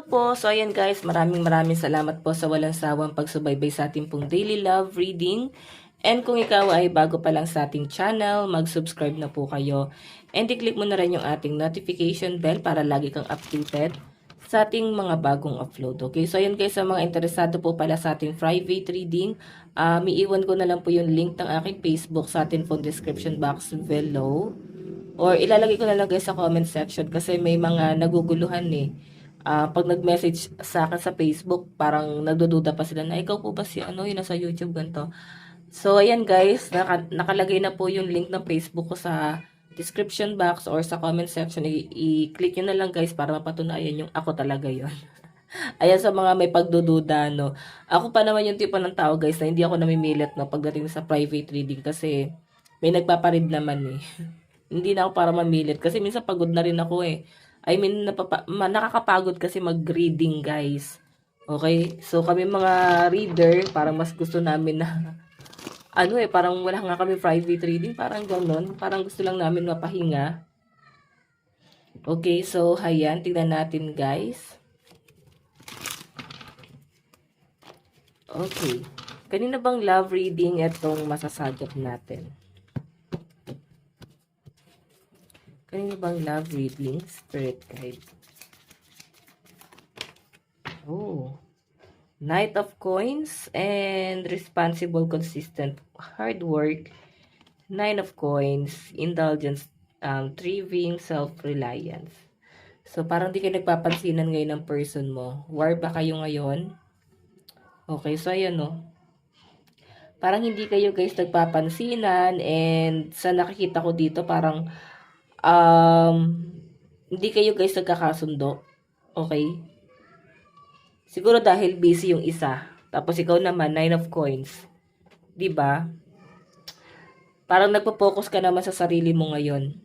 Po. So, ayan guys, maraming salamat po sa walang sawang pagsubaybay sa ating pong daily love reading. And kung ikaw ay bago pa lang sa ating channel, mag-subscribe na po kayo. And i-click mo na rin yung ating notification bell para lagi kang updated sa ating mga bagong upload. Okay, so ayan guys, sa mga interesado po pala sa ating private reading, iiwan ko na lang po yung link ng aking Facebook sa ating pong description box below. Or ilalagay ko na lang guys sa comment section kasi may mga naguguluhan eh. Pag nag-message sa akin sa Facebook, parang nagdududa pa sila na ikaw po ba si ano, yun nasa YouTube ganito. So ayan guys, nakalagay na po yung link ng Facebook ko sa description box or sa comment section. I-click nyo na lang guys para mapatunayan yung ako talaga yon. Ayan sa mga may pagdududa, no. Ako pa naman yung tipo ng tao guys na hindi ako namimilit no pagdating sa private reading kasi may nagpaparid naman eh. Hindi na ako para mamilit kasi minsan pagod na rin ako eh. I mean, nakakapagod kasi mag-reading, guys. Okay? So, kami mga reader, parang mas gusto namin na, ano eh, parang wala nga kami private reading, parang gano'n. Parang gusto lang namin mapahinga. Okay, so, hayan, tignan natin, guys. Okay. Kanina bang love reading itong masasagap natin? Kanina bang love reading? Spirit guide. Oh. Knight of Coins and responsible, consistent, hard work. Nine of Coins, indulgence, thriving, self-reliance. So, parang di kayo nagpapansinan ngayon ng person mo. War ba kayo ngayon? Okay, so ayan no. Parang hindi kayo guys nagpapansinan and sa nakikita ko dito parang hindi kayo guys nagkakasundo. Okay? Siguro dahil busy yung isa. Tapos ikaw naman, 9 of coins. 'Di ba? Parang nagpo-focus ka naman sa sarili mo ngayon.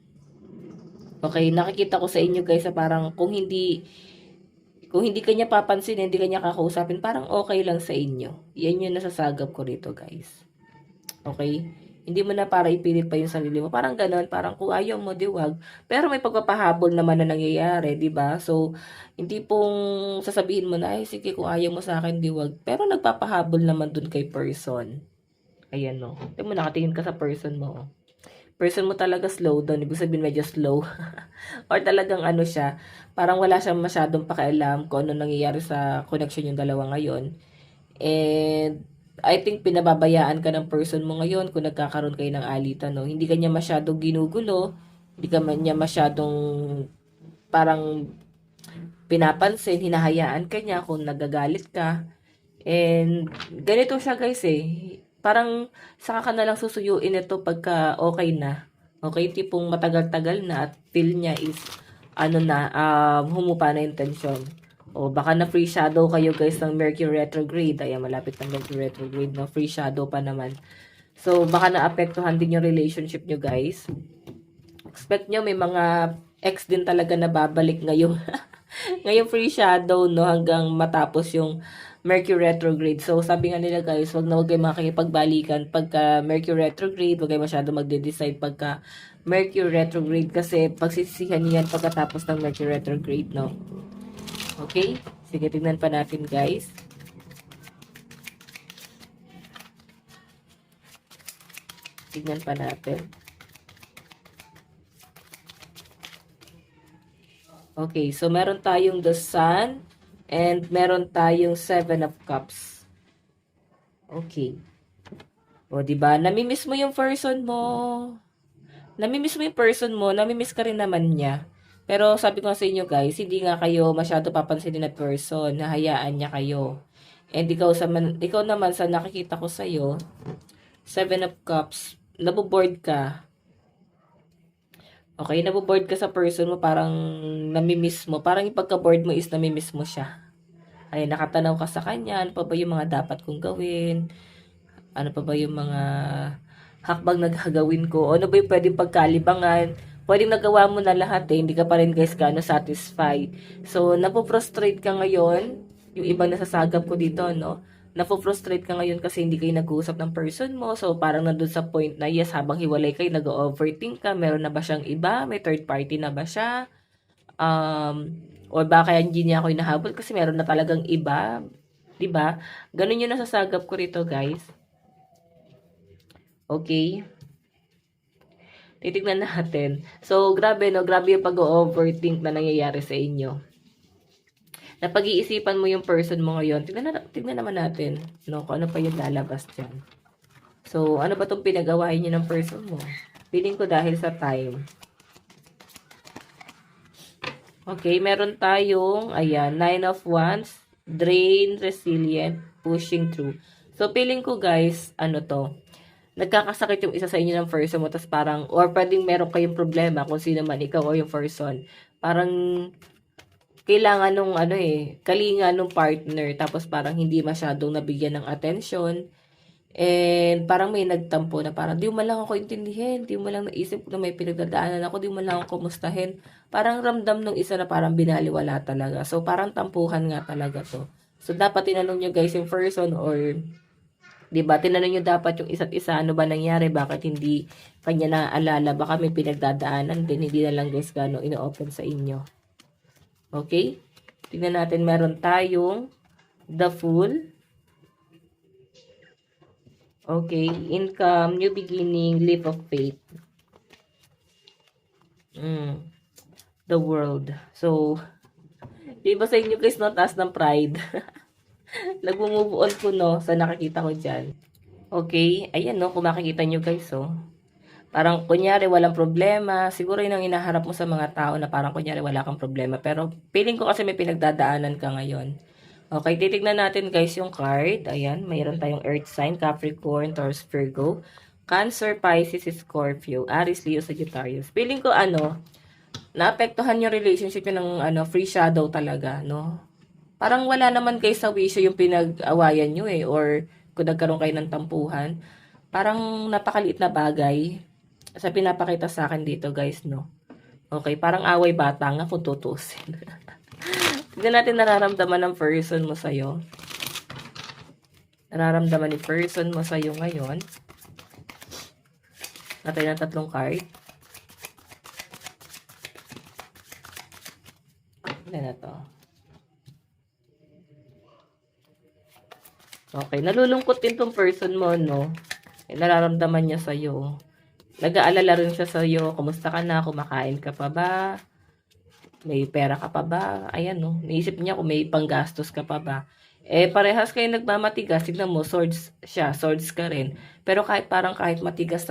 Okay, nakikita ko sa inyo guys sa parang kung hindi kanya papansin, hindi kanya kakausapin, parang okay lang sa inyo. Yan yung nasasagap ko rito guys. Okay? Hindi mo na para ipilit pa yung sarili mo. Parang gano'n, parang kung ayaw mo, di wag. Pero may pagpapahabol naman na nangyayari, di ba? So, hindi pong sasabihin mo na, ay sige, kung ayaw mo sa akin, di wag. Pero nagpapahabol naman dun kay person. Ayan, no. Di mo nakatingin ka sa person mo. Person mo talaga slow down. Ibig sabihin medyo slow. Or talagang ano siya, parang wala siyang masyadong pakialam kung ano nangyayari sa connection yung dalawa ngayon. And I think pinababayaan ka ng person mo ngayon kung nagkakaroon kayo ng alitan, no? Hindi kanya masyadong ginugulo, hindi ka man niya masyadong parang pinapansin, hinahayaan ka niya kung nagagalit ka. And ganito siya guys eh. Parang saka ka na lang susuyuin ito pagka okay na. Okay, tipong matagal-tagal na at feel niya is ano na, humupa na yung tension. O baka na free shadow kayo guys ng Mercury retrograde. Ayan, malapit ng Mercury retrograde, no? Free shadow pa naman. So, baka naapektuhan din yung relationship nyo guys. Expect nyo may mga ex din talaga na babalik ngayong ngayong free shadow, no? Hanggang matapos yung Mercury retrograde. So, sabi nga nila guys, wag na wag kayo makikipagbalikan pagka Mercury retrograde. Wag kayo masyado magde-decide pagka Mercury retrograde kasi pagsisisihan niyo yan pagkatapos ng Mercury retrograde, no? Okay? Sige, tignan pa natin guys. Tignan pa natin. Okay, so meron tayong the Sun and meron tayong 7 of Cups. Okay. O, diba? Namimiss mo yung person mo. Namimiss mo yung person mo, namimiss ka rin naman niya. Pero sabi ko sa inyo guys, hindi nga kayo masyado papansinin na person, nahayaan niya kayo. And ikaw naman sa nakikita ko sa iyo, 7 of Cups, naboboard ka. Okay, naboboard ka sa person mo, parang namimiss mo. Parang yung pagka-board mo is namimiss mo siya. Ay, nakatanaw ka sa kanya, ano pa ba yung mga dapat kong gawin? Ano pa ba yung mga hakbang naghagawin ko? Ano ba yung pwedeng pagkalibangan? Pwedeng nagawa mo na lahat eh, hindi ka pa rin guys gaano satisfied. So, napoprostrate ka ngayon, yung ibang nasasagap ko dito, no? Napo-frustrate ka ngayon kasi hindi kayo nag-uusap ng person mo. So, parang nandun sa point na, yes, habang hiwalay kayo, nag-overthink ka. Meron na ba siyang iba? May third party na ba siya? or baka hindi niya ako hinahabol kasi meron na talagang iba, 'di ba? Ganun yung nasasagap ko rito, guys. Okay? Titignan natin. So, grabe no, grabe yung pag-overthink na nangyayari sa inyo. Napag-iisipan mo yung person mo ngayon. Tignan naman natin, no, kung ano pa yung lalabas diyan. So, ano ba tong pinagawain niyo ng person mo? Feeling ko dahil sa time. Okay, meron tayong, ayan, 9 of Wands, drain, resilient, pushing through. So, feeling ko guys, ano to, nagkakasakit yung isa sa inyo ng person mo, tas parang, or pwedeng meron kayong problema kung sino man, ikaw o yung person. Parang, kailangan nung, ano kalinga nung partner, tapos parang hindi masyadong nabigyan ng attention. And parang may nagtampo na parang di mo lang ako intindihin, di mo lang naisip na may pinagdadaanan ako, di mo lang ako kumustahin. Parang ramdam nung isa na parang binaliwala talaga. So parang tampuhan nga talaga to. So dapat tinanong nyo guys yung person or 'di ba tinanong nyo dapat yung isa't isa ano ba nangyari, bakit hindi kanya naaalala, baka may pinagdadaanan din, hindi na lang guys gano ino-open sa inyo. Okay? Tingnan natin, meron tayong the Fool. Okay, income, new beginning, leap of faith. The world. So, yung iba sa inyo guys, no, taas ng pride. Nag-move on po, no, sa nakikita ko dyan. Okay, ayan, no, kung makikita nyo guys, oh. Parang, kunyari, walang problema. Siguro yun ang inaharap mo sa mga tao na parang, kunyari, wala kang problema. Pero, feeling ko kasi may pinagdadaanan ka ngayon. Okay, titignan natin guys yung card. Ayan, mayroon tayong Earth sign, Capricorn, Taurus, Virgo, Cancer, Pisces, Scorpio, Aries, Leo, Sagittarius. Feeling ko naapektuhan yung relationship yung free shadow talaga, no? Parang wala naman kayo sa wisyo yung pinag-awayan nyo or kung nagkaroon kayo ng tampuhan. Parang napakaliit na bagay sa pinapakita sa akin dito guys, no? Okay, parang away bata nga kung tutusin. Tignan natin nararamdaman ng person mo sa'yo. Nararamdaman ni person mo sa'yo ngayon. Natin ang 3 card. Ano na to? Okay, nalulungkot din tong person mo, no? Nararamdaman niya sa'yo. Nag-aalala rin siya sa'yo. Kumusta ka na? Kumakain ka pa ba? May pera ka pa ba? Ayan, no? Naisip niya kung may panggastos ka pa ba. Parehas kayo nagmamatigas. Tignan mo, swords siya. Swords ka rin. Pero kahit matigas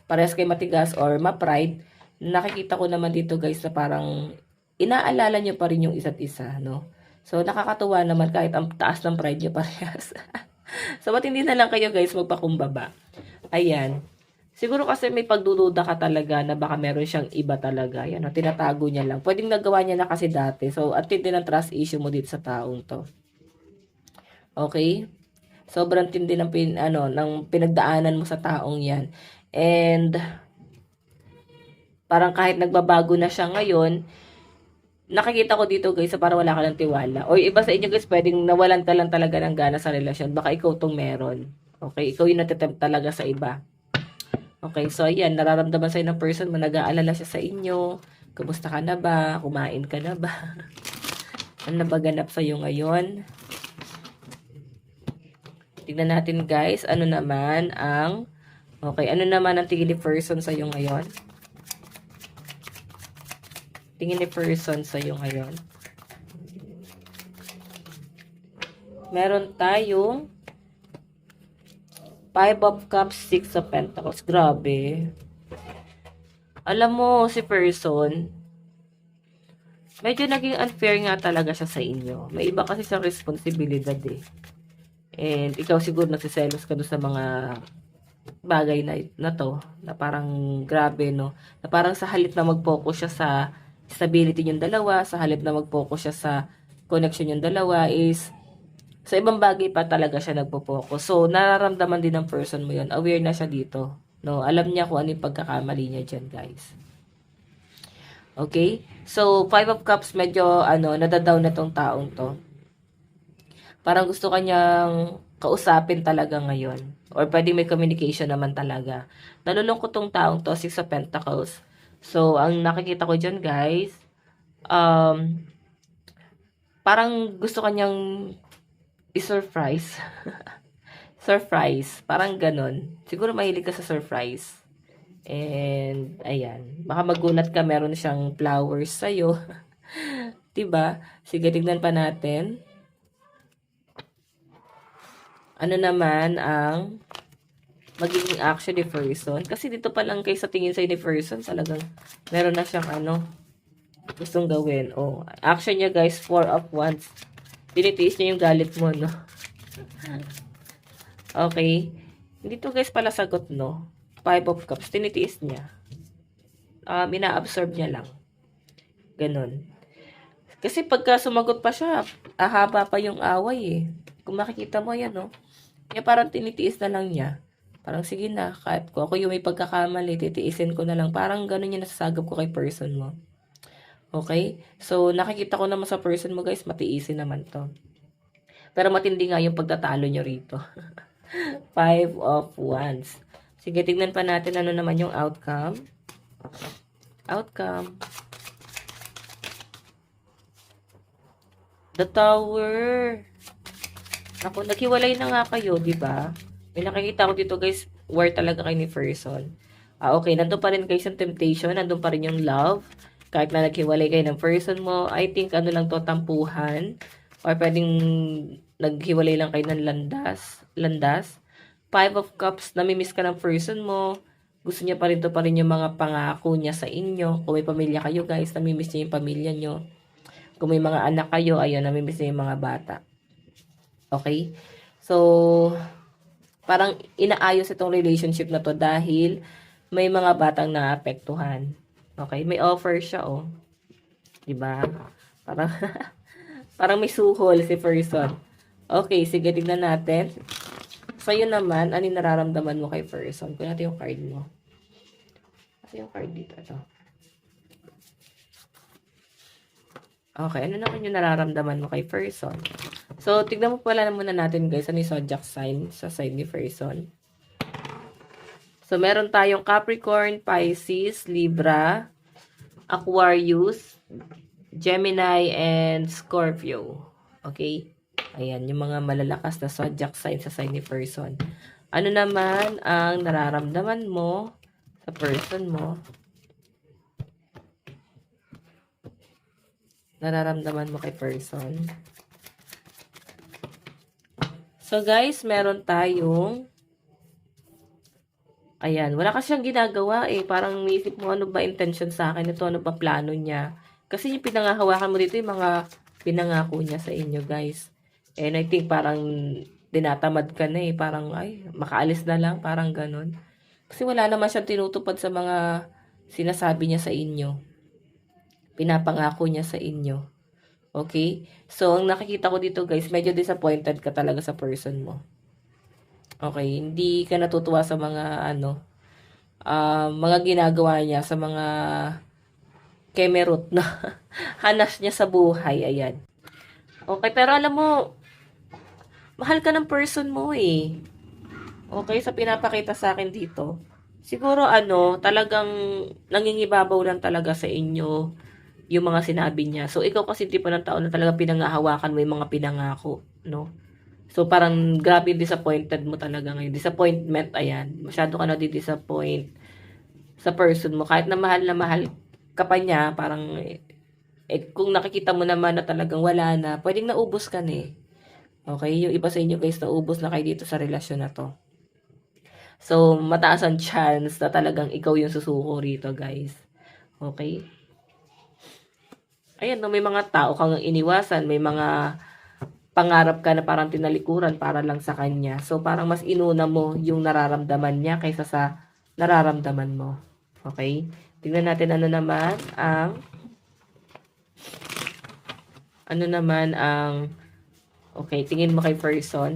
parehas kayo matigas or ma-pride, nakikita ko naman dito guys na parang inaalala nyo pa rin yung isa't isa, no? So, nakakatuwa naman kahit ang taas ng pride nyo parehas. So, ba't hindi na lang kayo guys magpakumbaba? Ayan. Siguro kasi may pagdududa ka talaga na baka meron siyang iba talaga. Yan, tinatago niya lang. Pwedeng nagawa niya na kasi dati. So, at tindi ng trust issue mo dito sa taong to. Okay? Sobrang tindi ng pinagdaanan mo sa taong yan. And, parang kahit nagbabago na siya ngayon, nakikita ko dito guys, parang wala ka ng tiwala. O iba sa inyo guys, pwedeng nawalan ka lang talaga ng gana sa relasyon. Baka ikaw tong meron. Okay? Ikaw yung natitempt talaga sa iba. Okay, so ayan, nararamdaman sa'yo ng person mo, nag-aalala siya sa inyo. Kumusta ka na ba? Kumain ka na ba? Ano na ba ganap sa'yo ngayon? Tignan natin guys, ano naman ang tingin ni person sa'yo ngayon? Tingin ni person sa'yo ngayon. Meron tayong 5 of Cups, 6 of Pentacles. Grabe. Alam mo, si person, medyo naging unfair nga talaga siya sa inyo. May iba kasi sa responsibilidad And ikaw siguro nagsiselos ka doon sa mga bagay na to. Na parang grabe, no? Na parang sa halip na mag-focus siya sa stability yung dalawa, sa halip na mag-focus siya sa connection yung dalawa is sa ibang bagay pa talaga siya nagpo-focus. So, nararamdaman din ng person mo yun. Aware na siya dito. No? Alam niya kung ano yung pagkakamali niya dyan, guys. Okay? So, 5 of Cups, medyo, nadadown na tong taong to. Parang gusto kanyang kausapin talaga ngayon. Or pwedeng may communication naman talaga. Nalulungkot tong taong to, 6 of Pentacles. So, ang nakikita ko dyan, guys, um, parang gusto kanyang i-surprise. Surprise, parang ganon. Siguro mahilig ka sa surprise. And, ayan. Baka magulat ka, meron siyang flowers sa'yo. 'Di ba? Sige, tignan pa natin. Ano naman ang magiging action ni person? Kasi dito pa lang kayo sa tingin sa'yo ni person, talagang meron na siyang gustong gawin. Oh, action niya guys, 4 of Wands. Tinitiis niya yung galit mo, no? Okay. Hindi to guys pala sagot, no? 5 of Cups. Tinitiis niya. Ina-absorb niya lang. Ganon. Kasi pagka sumagot pa siya, ahaba pa yung away eh. Kung makikita mo yan, no? Kaya parang tinitiis na lang niya. Parang sige na, kahit ko ako yung may pagkakamali, titiisin ko na lang. Parang ganun yung nasasagap ko kay person mo. Okay? So, nakikita ko naman sa person mo guys, matiisin naman to. Pero matindi nga yung pagtatalo nyo rito. 5 of Wands. Sige, tignan pa natin ano naman yung outcome. Outcome. The Tower. Ako, naghiwalay na nga kayo, di ba? May nakikita ko dito guys, war talaga kayo ni person. Okay, nandun pa rin guys yung temptation, nandun pa rin yung love. Kahit na naghiwalay kayo ng person mo, I think ano lang to, tampuhan. Or pwedeng naghiwalay lang kayo ng landas. 5 of Cups, namimiss ka ng person mo. Gusto niya pa rin yung mga pangako niya sa inyo. Kung may pamilya kayo guys, namimiss niya yung pamilya niyo. Kung may mga anak kayo, ayun, namimiss niya yung mga bata. Okay? So, parang inaayos itong relationship na to dahil may mga batang naapektuhan. Okay? May offer siya, oh. Diba? Parang, parang may suhol si person. Okay, sige, tignan natin. Sa'yo naman, ano yung nararamdaman mo kay person? Kung natin yung card mo. Kasi yung card dito, ito. Okay, ano naman yung nararamdaman mo kay person? So, tignan mo pala muna natin guys, ano yung zodiac sign sa side ni person. So, meron tayong Capricorn, Pisces, Libra, Aquarius, Gemini, and Scorpio. Okay? Ayan, yung mga malalakas na zodiac sign sa side ni person. Ano naman ang nararamdaman mo sa person mo? Nararamdaman mo kay person. So guys, meron tayong ayan, wala kasi siyang ginagawa eh. Parang iisip mo ano ba intention sa akin ito, ano ba plano niya. Kasi yung pinangahawakan mo dito yung mga pinangako niya sa inyo guys. And I think parang tinatamad ka na eh. Parang ay, makaalis na lang, parang ganun. Kasi wala naman siyang tinutupad sa mga sinasabi niya sa inyo. Pinapangako niya sa inyo. Okay? So, ang nakikita ko dito guys, medyo disappointed ka talaga sa person mo. Okay? Hindi ka natutuwa sa mga mga ginagawa niya, sa mga kemerot na hanas niya sa buhay. Ayan. Okay, pero alam mo, mahal ka ng person mo eh. Okay, sa pinapakita sa akin dito. Siguro talagang nangingibabaw lang talaga sa inyo yung mga sinabi niya. So, ikaw kasi tipo ng tao na talaga pinangahawakan mo yung mga pinangako, no? So, parang grabe disappointed mo talaga ngayon. Disappointment, ayan. Masyado ka na di-disappoint sa person mo. Kahit na mahal ka pa niya, parang, kung nakikita mo naman na talagang wala na, pwedeng naubos ka na eh. Okay? Yung iba sa inyo guys, naubos na kayo dito sa relasyon na to. So, mataas ang chance na talagang ikaw yung susuko rito, guys. Okay? Ayan, no, may mga tao kang iniwasan, may mga pangarap ka na parang tinalikuran para lang sa kanya. So, parang mas inuna mo yung nararamdaman niya kaysa sa nararamdaman mo. Okay? Tingnan natin okay, tingin mo kay person.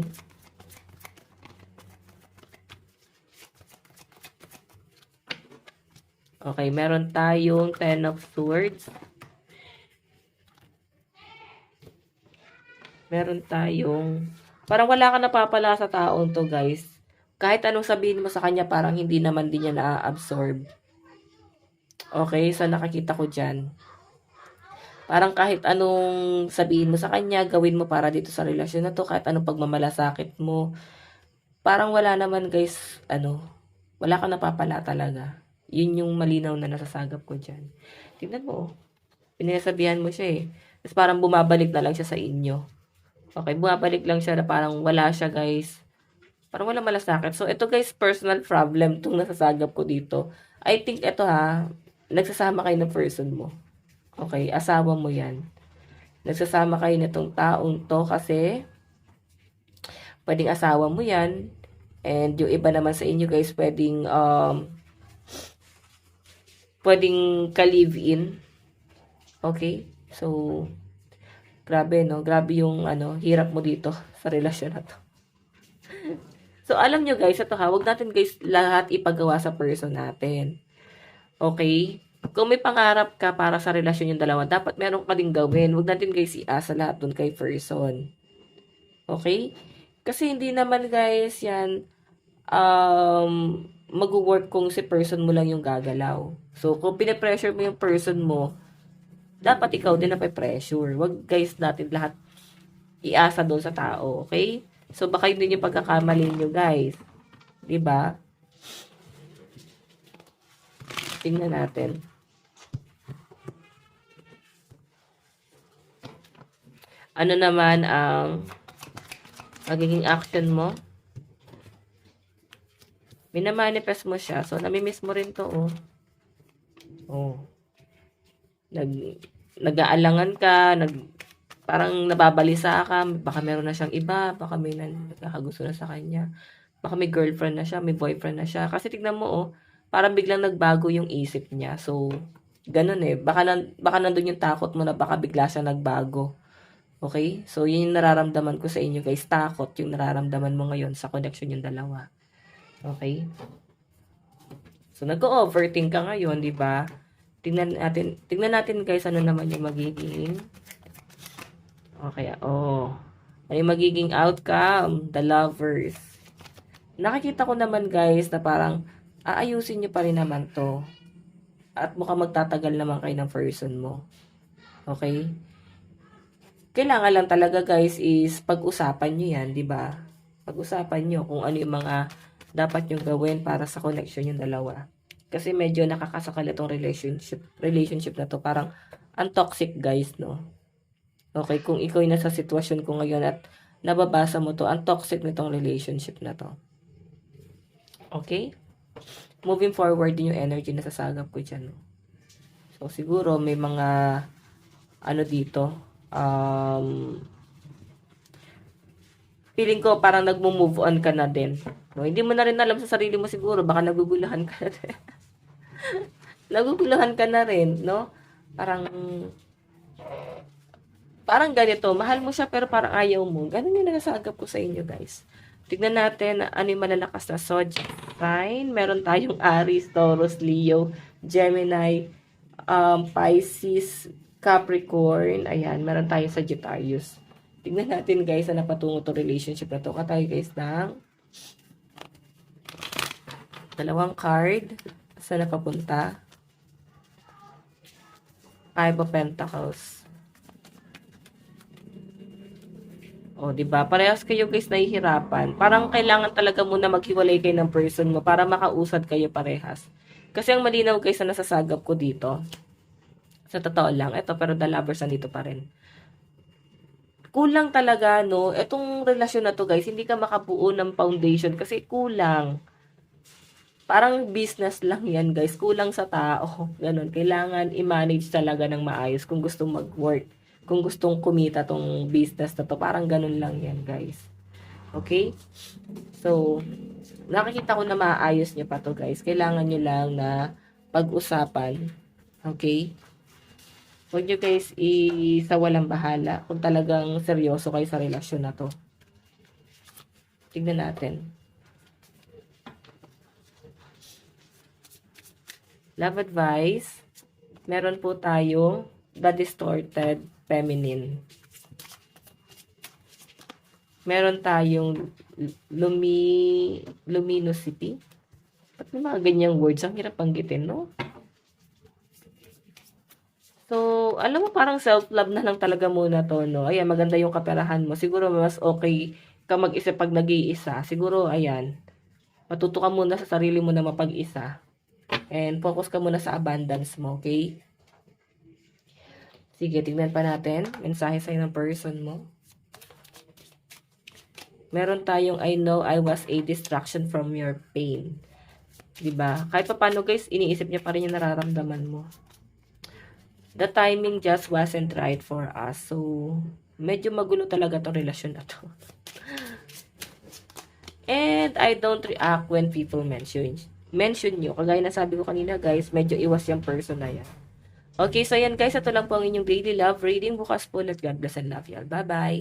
Okay, meron tayong 10 of Swords. Meron tayong, parang wala ka napapala sa taong to guys. Kahit anong sabihin mo sa kanya, parang hindi naman din niya na-absorb. Okay, so nakakita ko dyan. Parang kahit anong sabihin mo sa kanya, gawin mo para dito sa relasyon na to, kahit anong pagmamalasakit mo, parang wala naman guys, wala kang napapala talaga. Yun yung malinaw na nasasagap ko dyan. Tingnan mo, pinasabihan mo siya eh. Tapos parang bumabalik na lang siya sa inyo. Okay, bumabalik lang siya na parang wala siya guys. Parang wala malasakit. So, ito guys, personal problem itong nasasagap ko dito. I think ito nagsasama kayo ng person mo. Okay, asawa mo yan. Nagsasama kayo nitong taong to kasi pwedeng asawa mo yan. And yung iba naman sa inyo guys, pwedeng ka-live-in. Okay? So, grabe no? Grabe yung hirap mo dito sa relasyon na to. So, alam nyo guys, ito wag natin guys lahat ipagawa sa person natin. Okay? Kung may pangarap ka para sa relasyon yung dalawa, dapat meron ka ding gawin. Wag natin guys iasa lahat dun kay person. Okay? Kasi hindi naman guys yan mag-work kung si person mo lang yung gagalaw. So, kung pinapressure mo yung person mo, dapat ikaw din na pressure. Wag guys natin lahat iasa doon sa tao, okay? So, baka yun din yung pagkakamali nyo guys. 'Di ba? Tingnan natin. Ano naman ang magiging action mo? Minamanifest mo siya. So, namimiss mo rin to, oh. Oh. Nag-aalangan ka, parang nababalisa ka, baka meron na siyang iba, baka may nagkakagusto na sa kanya. Baka may girlfriend na siya, may boyfriend na siya. Kasi tignan mo, oh, parang biglang nagbago yung isip niya. So, ganun eh. Baka nandun yung takot mo na baka bigla siya nagbago. Okay? So, yun yung nararamdaman ko sa inyo guys. Takot yung nararamdaman mo ngayon sa connection yung dalawa. Okay? So, nag-overthink ka ngayon, di ba? Tingnan natin guys, ano naman yung magiging ano yung magiging outcome? The lovers. Nakikita ko naman guys na parang aayusin nyo pa rin naman to. At mukhang magtatagal naman kayo ng person mo. Okay? Kailangan lang talaga guys is pag-usapan nyo yan, di ba? Pag-usapan nyo kung ano yung mga dapat nyo gawin para sa connection yung dalawa. Kasi medyo nakakasakal itong relationship na to. Parang ang toxic guys, no? Okay, kung ikaw yung nasa sitwasyon ko ngayon at nababasa mo to, ang toxic nitong relationship na to. Okay? Moving forward din yung energy na sasagap ko dyan. No? So, siguro may mga dito, feeling ko parang nagmo-move on ka na din. No? Hindi mo na rin alam sa sarili mo siguro, baka naguguluhan ka na rin. Naguguluhan ka na rin, no? Parang ganito, mahal mo siya pero parang ayaw mo. Ganun yung nasasagap ko sa inyo, guys. Tignan natin ano yung malalakas na zodiac sign. Meron tayong Aries, Taurus, Leo, Gemini, Pisces, Capricorn. Ayan, meron tayong Sagittarius. Tignan natin, guys, na napatungo to relationship na to. Tayo, guys, ng dalawang card. Saan napapunta? Five of Pentacles. O, diba? Parehas kayo guys nahihirapan. Parang kailangan talaga muna maghiwalay kayo ng person mo para makausad kayo parehas. Kasi ang malinaw guys na nasasagap ko dito. Sa totoo lang. Ito, pero the lovers nandito pa rin. Kulang talaga, no? Itong relasyon na to guys, hindi ka makabuo ng foundation kasi kulang. Parang business lang yan guys. Kulang sa tao. Ganon. Kailangan i-manage talaga ng maayos kung gustong mag-work. Kung gustong kumita tong business na to, parang ganun lang yan, guys. Okay? So, nakikita ko na maayos nyo pa to, guys. Kailangan nyo lang na pag-usapan. Okay? Huwag nyo, guys, sa walang bahala kung talagang seryoso kayo sa relasyon na to. Tignan natin. Love advice. Meron po tayong the distorted feminine. Meron tayong luminosity. Ba't may mga ganyang words? Ang hirap panggitin, no? So, alam mo parang self-love na lang talaga muna 'to 'no. Ayan, maganda yung kaperahan mo. Siguro mas okay ka mag-isip 'pag nag-iisa. Siguro ayan, matuto ka muna sa sarili mo na mapag-isa and focus ka muna sa abundance mo, okay? Sige, tignan pa natin. Mensahe sa'yo ng person mo. Meron tayong I know I was a distraction from your pain. 'Di ba? Kahit papaano guys, iniisip niya pa rin yung nararamdaman mo. The timing just wasn't right for us. So, medyo magulo talaga 'tong relasyon na 'to. And I don't react when people mention you. Kagaya na sabi ko kanina guys, medyo iwas yung person na yan. Okay, so yan guys, ito lang po ang inyong daily love reading. Bukas po, let God bless and love you all. Bye-bye!